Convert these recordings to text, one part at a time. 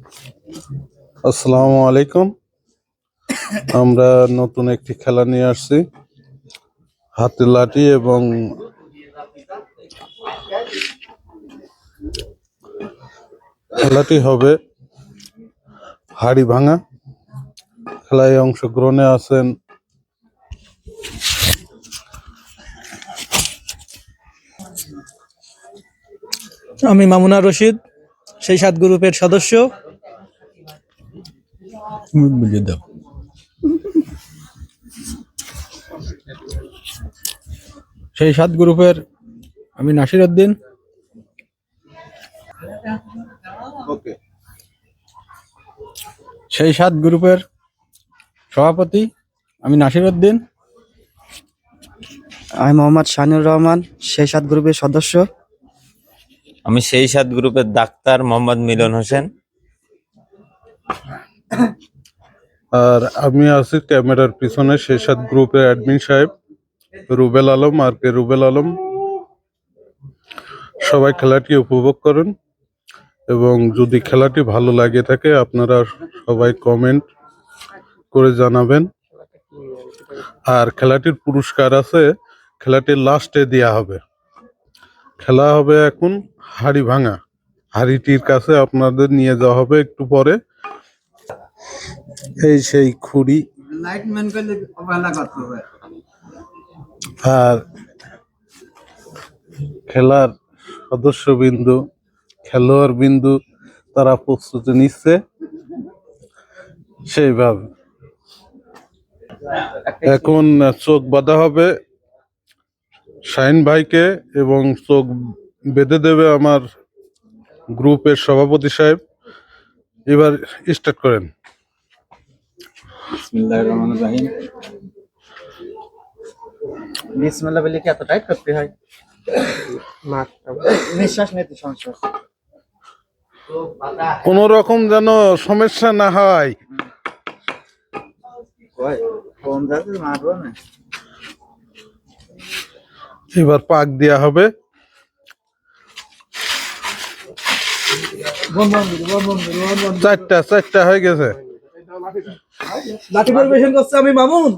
আসসালামু আলাইকুম। আমরা নতুন একটি খেলা নিয়ে আসছি, হাতের লাঠি এবং খেলাটি হবে হাড়ি ভাঙা। খেলায় অংশগ্রহণে আছেন আমি মামুনা রশিদ, সেই ৭ গ্রুপের সদস্য। সেই ৭ গ্রুপের আমি নাসির উদ্দিন। সেই ৭ গ্রুপের সভাপতি আমি নাসির উদ্দিন। আমি মোহাম্মদ শাহিনুর রহমান, সেই ৭ গ্রুপের সদস্য। আমি সেই ৭ গ্রুপের ডাক্তার মোহাম্মদ মিলন হোসেন। আর আমি আছি ক্যামেরার পিছনে সেই ৭ গ্রুপের অ্যাডমিন সাহেব রুবেল আলম আর কে রুবেল আলম। সবাই খেলাটি উপভোগ করুন এবং যদি খেলাটি ভালো লাগে থাকে আপনারা সবাই কমেন্ট করে জানাবেন। আর খেলাটির পুরস্কার আছে, খেলাটির লাস্টে দেয়া হবে। খেলা হবে এখন হাড়ি ভাঙা। হাড়িটির কাছে আপনাদের নিয়ে যাওয়া হবে একটু পরে। এই সেই খুঁড়ি আর খেলার সদস্যবিন্দু, খেলোয়াড় বিন্দু তারা প্রস্তুতি নিচ্ছে সেইভাবে। এখন চোখ বাঁধা হবে শাহিন ভাইকে এবং চোখ বেঁধে দেবে আমার গ্রুপের সভাপতি সাহেব। এবার স্টার্ট করেন। বিসমিল্লাহির রহমানির রহিম। বিসমিল্লাহ বলে কি এত টাইট করতে হয়? নিঃশ্বাস নিতে সমস্যা। কোন রকম যেন সমস্যা না হয়। এবার পাক দেয়া হবে। চারটা হয়ে গেছে। লাঠি পরিবেশন করছে আমি মামুন।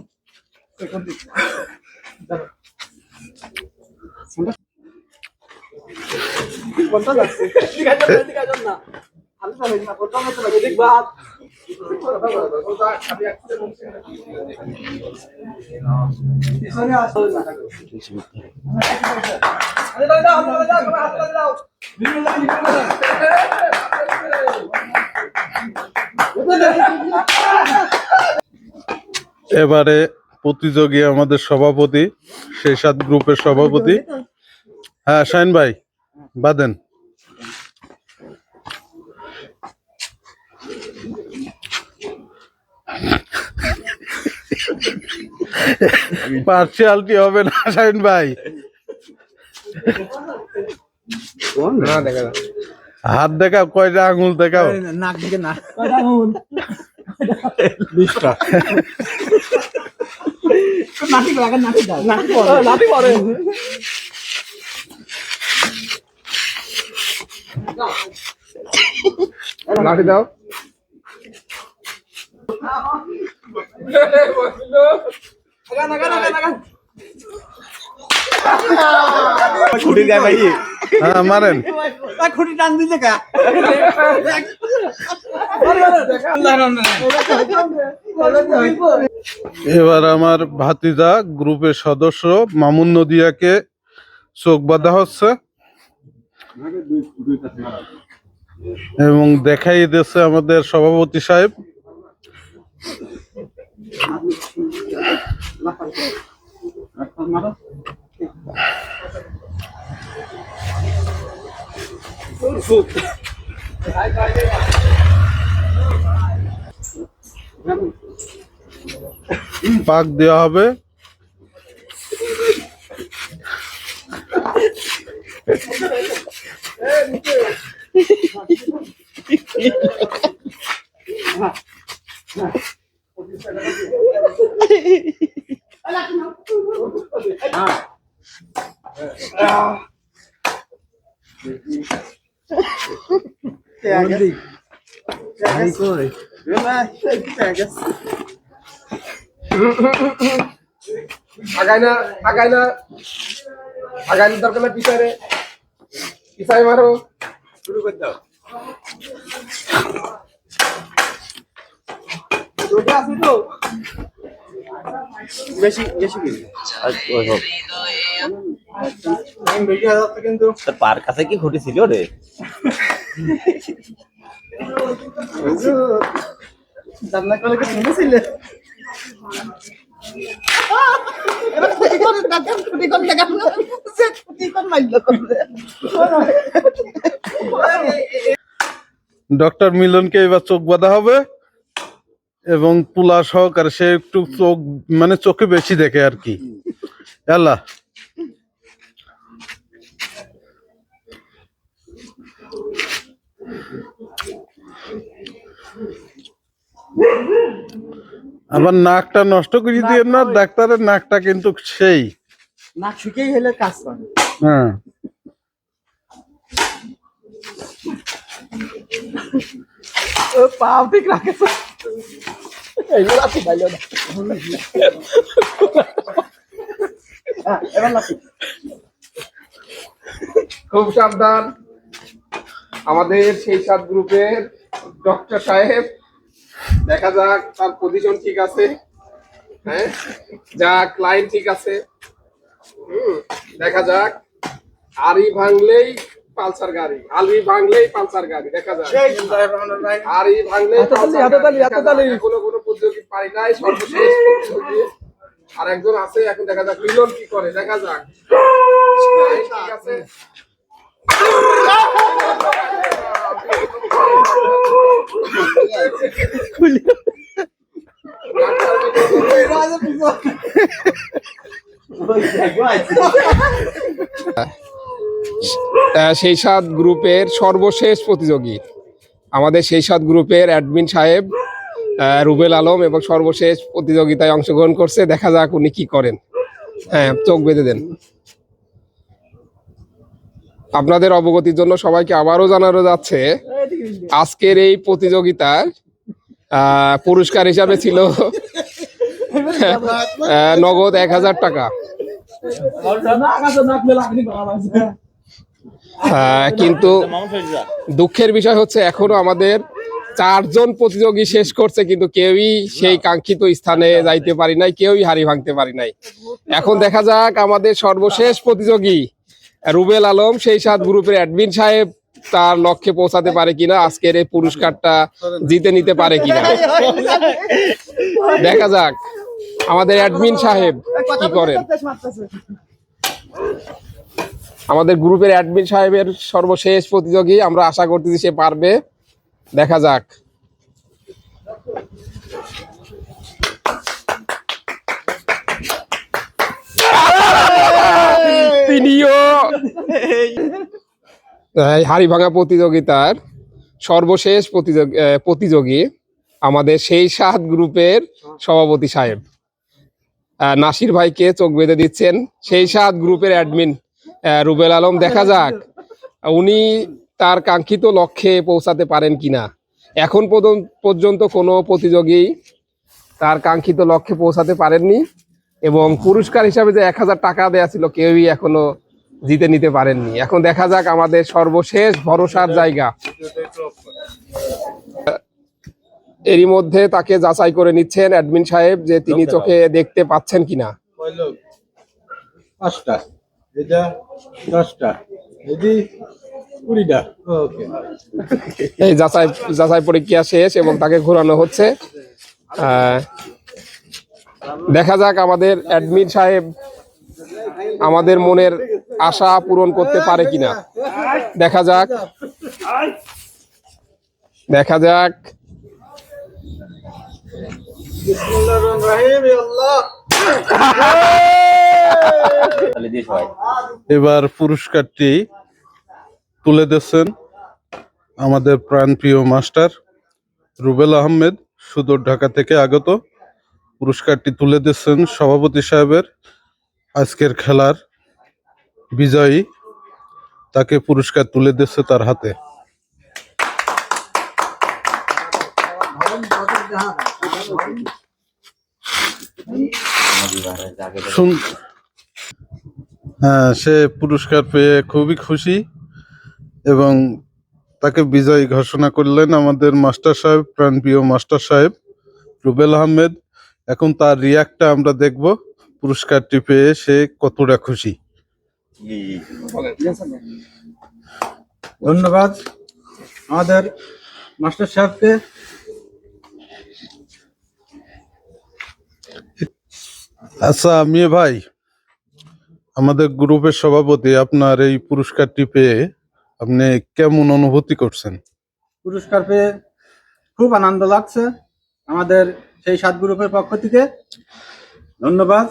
এবারে প্রতিযোগী আমাদের সভাপতি, সেই ৭ গ্রুপের সভাপতি। হ্যাঁ শাহিন ভাই বাঁধেন। পার্সিয়ালিটি হবে না শাহিন ভাই। হাত দেখাও, কয়টা আঙুল দেখাও। নাক দিকে না, কয়টা আঙুল? 20টা। লাঠি লাগা, লাঠি দাও, লাঠি পরে। লাঠি দাও। খুঁটি দেয় ভাই। হ্যাঁ মারেন। খুঁটি টান দিতে কা। এবার আমার ভাতিজা গ্রুপের সদস্য মামুন নদিয়াকে চোখ বাঁধা হচ্ছে এবং দেখাই দিচ্ছে আমাদের সভাপতি সাহেব। পাক দেওয়া হবে। আগাই না আগাই না আগাই না দরকার না পিছায় পিছায় মারো শুরু করে দাও বেশি বেশি কি কিন্তু পার কাছে কি খুঁটি ছিল রে? জান্না কলে কি শুনেছিলে এরা খুঁটি করে দেখেন খুঁটি করে দেখেন সে খুঁটি করে মাইলো করে ডক্টর মিলনকে এবার চোখ বাঁধা হবে এবং তুলা সহকারে সে একটু চোখ মানে চোখে বেশি দেখে আর কি। আল্লাহ আবার নাকটা নষ্ট করে দিয়ে না, ডাক্তারের নাকটা কিন্তু সেই না শুকিয়ে গেলে কাজ করে। হ্যাঁ ও পাও ঠিক রাখেছ এইগুলো আছে বাইলো না এবার লাকি খুব সাবধান আমাদের সেই সাত গ্রুপের ডক্টর সাহেব দেখা যাক তার পজিশন ঠিক আছে হ্যাঁ যাক লাইন ঠিক আছে দেখা যাক আরি ভাঙলেই পালসার গাড়ি আলবি ভাঙলেই পালসার গাড়ি দেখা যাক আরি ভাঙলেই পালসার গাড়ি কোনো কোনো প্রতিযোগী পারি নাই সর্বশেষ প্রতিযোগী আর একজন আছে এখন দেখা যাক মিলন কি করে দেখা যাক ঠিক আছে সেই সাত গ্রুপের সর্বশেষ প্রতিযোগী আমাদের সেই সাত গ্রুপের অ্যাডমিন সাহেব রুবেল আলম এবং সর্বশেষ প্রতিযোগিতায় অংশগ্রহণ করছে দেখা যাক উনি কি করেন। হ্যাঁ চোখ বেঁধে দেন। আপনাদের অবগতির জন্য সবাইকে আবারও জানানো যাচ্ছে আজকের এই প্রতিযোগিতার পুরস্কার হিসাবে ছিল নগদ 1000 টাকা। কিন্তু দুঃখের বিষয় হচ্ছে এখনো আমাদের 4 জন প্রতিযোগী শেষ করছে কিন্তু কেউই সেই কাঙ্ক্ষিত স্থানে যাইতে পারি নাই, কেউই হাড়ি ভাঙতে পারি নাই। এখন দেখা যাক আমাদের সর্বশেষ প্রতিযোগী রুবেল আলম সেই সাত গ্রুপের অ্যাডমিন সাহেব তার লক্ষ্যে পৌঁছাতে পারে কিনা, আজকের এই পুরস্কারটা জিতে নিতে পারে কিনা দেখা যাক আমাদের অ্যাডমিন সাহেব কি করেন। আমাদের গ্রুপের অ্যাডমিন সাহেবের সর্বশেষ প্রতিযোগী, আমরা আশা করতেছি সে পারবে, দেখা যাক। তিনিও হাড়ি ভাঙা প্রতিযোগিতার সর্বশেষ প্রতিযোগী আমাদের সেই সাত গ্রুপের সভাপতি সাহেব নাসির ভাইকে চোখ বেঁধে দিচ্ছেন সেই সাত গ্রুপের অ্যাডমিন রুবেল আলম। দেখা যাক উনি তার কাঙ্ক্ষিত লক্ষ্যে পৌঁছাতে পারেন কিনা। এখন পর্যন্ত কোনো প্রতিযোগী তার কাঙ্ক্ষিত লক্ষ্যে পৌঁছাতে পারেননি এবং পুরস্কার হিসাবে যে 1000 টাকা দেয়া ছিল কেউই এখনো জিতে নিতে পারেননি। এখন দেখা যাক আমাদের সর্বশেষ ভরসার জায়গা। এরই মধ্যে তাকে যাচাই করে নিচ্ছেন অ্যাডমিন সাহেব যে তিনি চোখে দেখতে পাচ্ছেন কিনা। 5টা এটা 10টা এদি 20টা ওকে এই যাচাই পরীক্ষা শেষ এবং তাকে ঘোরানো হচ্ছে। দেখা যাক আমাদের অ্যাডমিন সাহেব আমাদের মনের আশা পূরণ করতে পারে কিনা। দেখা যাক দেখা যাক এবার পুরস্কারটি তুলে দিচ্ছেন আমাদের প্রাণপ্রিয় মাস্টার রুবেল আহমেদ, সুদূর ঢাকা থেকে আগত। পুরস্কারটি তুলে দিচ্ছেন সভাপতি সাহেবের আজকের খেলার বিজয়ী, তাকে পুরস্কার তুলে দিচ্ছে তার হাতে। শুন- হ্যাঁ, সে পুরস্কার পেয়ে খুবই খুশি এবং তাকে বিজয়ী ঘোষণা করলেন আমাদের মাস্টার সাহেব, প্রাণপ্রিয় মাস্টার সাহেব রুবেল আহমেদ। এখন তার রিয়াক্টটা আমরা দেখব, পুরস্কারটি পেয়ে সে কতটা খুশি। ধন্যবাদ আমাদের মাস্টার সাহেবকে। আচ্ছা মিয়া ভাই, আমাদের গ্রুপের সভাপতি, আপনার এই পুরস্কারটি পেয়ে আপনি কেমন অনুভূতি করছেন? পুরস্কার পেয়ে খুব আনন্দ লাগছে আমাদের সেই 7 গ্রুপের পক্ষ থেকে। ধন্যবাদ।